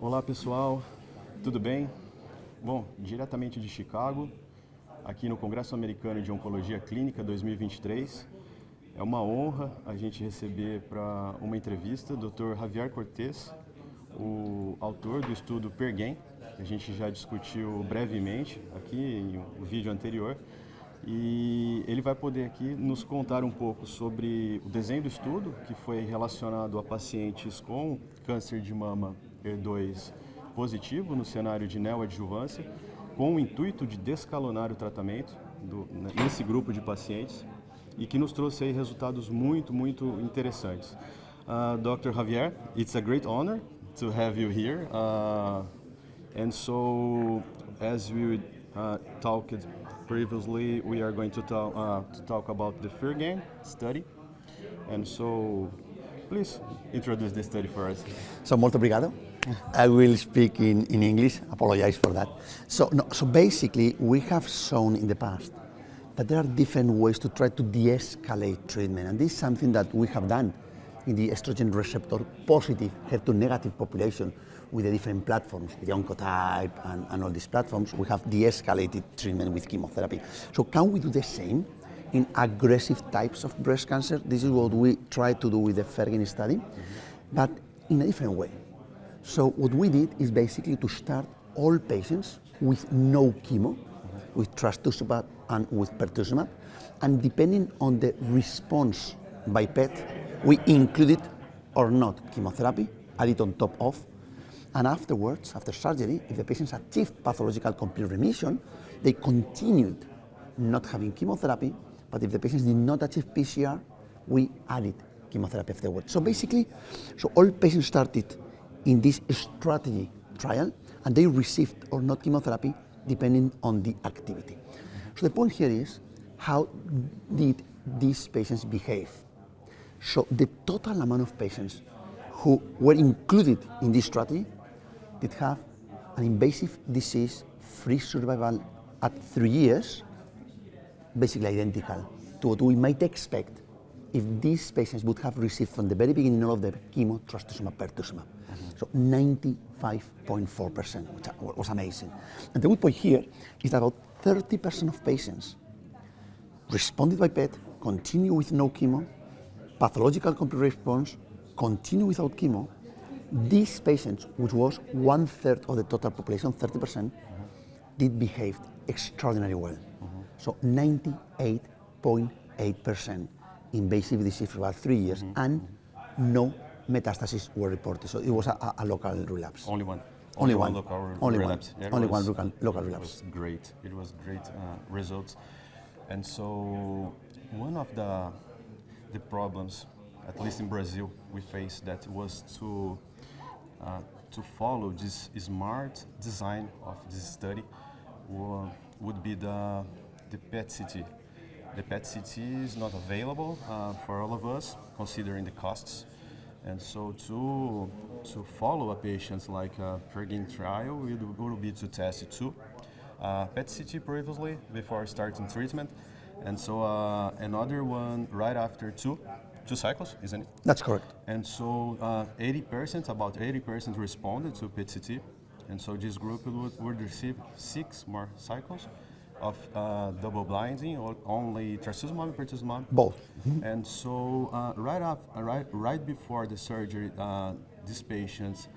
Olá pessoal, tudo bem? Bom, diretamente de Chicago, aqui no Congresso Americano de Oncologia Clínica 2023. É uma honra a gente receber para uma entrevista o Dr. Javier Cortés, o autor do estudo PERGAM, que a gente já discutiu brevemente aqui em um vídeo anterior. E ele vai poder aqui nos contar um pouco sobre o desenho do estudo, que foi relacionado a pacientes com câncer de mama HER2 positivo no cenário de neoadjuvância, com o intuito de descalonar o tratamento nesse grupo de pacientes e que nos trouxe aí resultados muito interessantes. Dr. Javier, it's a great honor to have you here. And so, as we talked previously, we are going to talk about the PERGAM study. And so, please introduce the study for us. So, molto obrigado. I will speak in English. Apologize for that. So basically, we have shown in the past that there are different ways to try to de-escalate treatment. And this is something that we have done in the estrogen receptor positive, HER2 negative population with the different platforms, the Oncotype and all these platforms. We have de-escalated treatment with chemotherapy. So can we do the same in aggressive types of breast cancer? This is what we try to do with the PERGAM study, but in a different way. So what we did is basically to start all patients with no chemo, with trastuzumab and with pertuzumab, and depending on the response by PET, we included or not chemotherapy, added on top of, and afterwards, after surgery, if the patients achieved pathological complete remission, they continued not having chemotherapy, but if the patients did not achieve PCR, we added chemotherapy afterwards. So basically, all patients started in this strategy trial, and they received or not chemotherapy depending on the activity. So the point here is, how did these patients behave? So the total amount of patients who were included in this strategy did have an invasive disease-free survival at 3 years, basically identical to what we might expect if these patients would have received from the very beginning all of the chemo, trastuzumab, pertuzumab. So 95.4%, which was amazing. And the good point here is that about 30% of patients responded by PET, continue with no chemo, pathological complete response, continue without chemo. These patients, which was 1/3 of the total population, 30%, did behave extraordinarily well. So 98.8% invasive disease for about 3 years, and no metastases were reported. So it was a local relapse. Only one. Only one local Only relapse. one. Only one local relapse. It was great. It was great results. And so one of the problems, at least in Brazil, we faced that was to follow this smart design of this study would be the PET-CT. The PET-CT is not available for all of us, considering the costs. And so to follow a patient like a PERGAM trial, it would be to test two PET-CT previously before starting treatment, and so another one right after two cycles, isn't it? That's correct. And so about 80% responded to PET-CT, and so this group would receive 6 more cycles of double blinding, or only trastuzumab and pertuzumab. Both. And so right before the surgery, these patients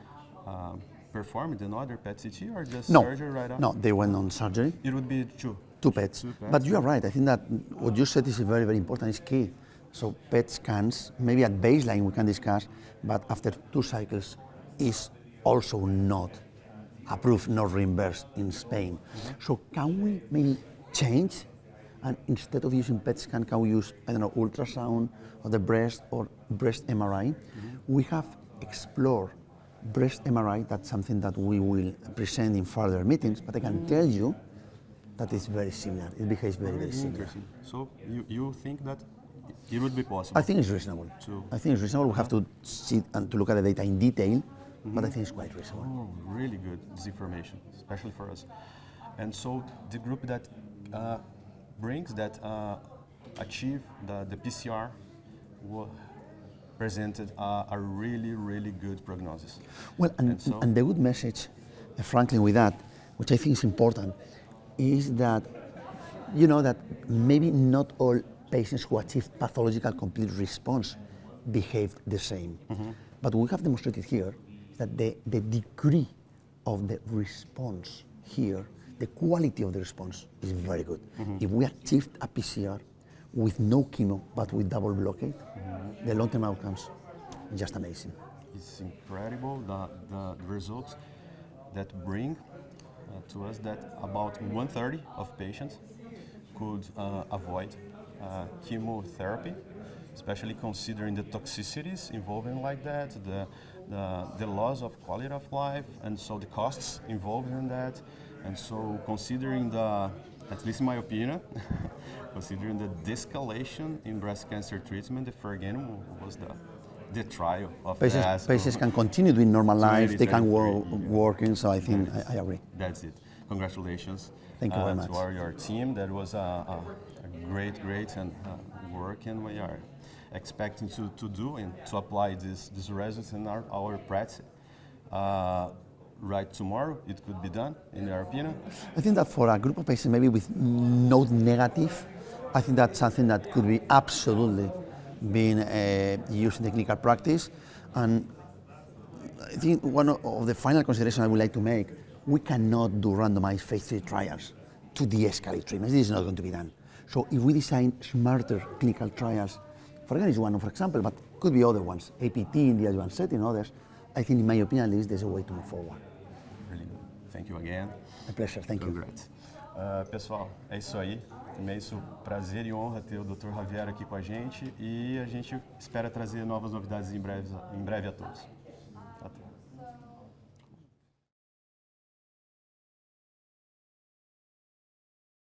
performed another PET-CT or just surgery right after? No, they went on surgery. It would be two PETs. Two PETs. But you are right. I think that what you said is very important. It's key. So PET scans, maybe at baseline we can discuss, but after 2 cycles is also not approved, not reimbursed in Spain. So can we maybe change, and instead of using PET scan, can we use, I don't know, ultrasound of the breast or breast MRI? We have explored breast MRI. That's something that we will present in further meetings, but I can tell you that it's very similar. It behaves very similar. So you think that it would be possible? I think it's reasonable. We have to see and to look at the data in detail, but I think it's quite reasonable. Oh, really good, this information, especially for us. And so the group that achieve the PCR presented a really, really good prognosis. Well, and the good message, frankly, with that, which I think is important, is that you know that maybe not all patients who achieve pathological complete response behave the same. But we have demonstrated here that the degree of the response here, the quality of the response is very good. If we achieved a PCR with no chemo but with double blockade, the long-term outcomes are just amazing. It's incredible the results that bring to us that about 1/3 of patients could avoid chemotherapy, especially considering the toxicities involved in like that, the loss of quality of life, and so the costs involved in that. And so considering at least in my opinion, considering the de-escalation in breast cancer treatment, the again was the trial of the ASCO. Patients can continue doing normal life, they can working, so I think I agree. That's it. Congratulations. Thank you very much. To your team. That was a great and work, and we are expecting to do and to apply these results in our practice. Right tomorrow, it could be done, in your opinion? I think that for a group of patients maybe with node negative, I think that's something that could be absolutely being used in the clinical practice. And I think one of the final considerations I would like to make, we cannot do randomized phase 3 trials to de-escalate treatments. This is not going to be done. So if we design smarter clinical trials, for example, one for example, but could be other ones, APT in the adjuvant setting, others, I think in my opinion at least there's a way to move forward. Really good. Thank you again. A pleasure, thank you. Congrats. Pessoal, é isso aí. Imenso prazer e honra ter o Dr. Javier aqui com a gente e a gente espera trazer novas novidades em breve a todos.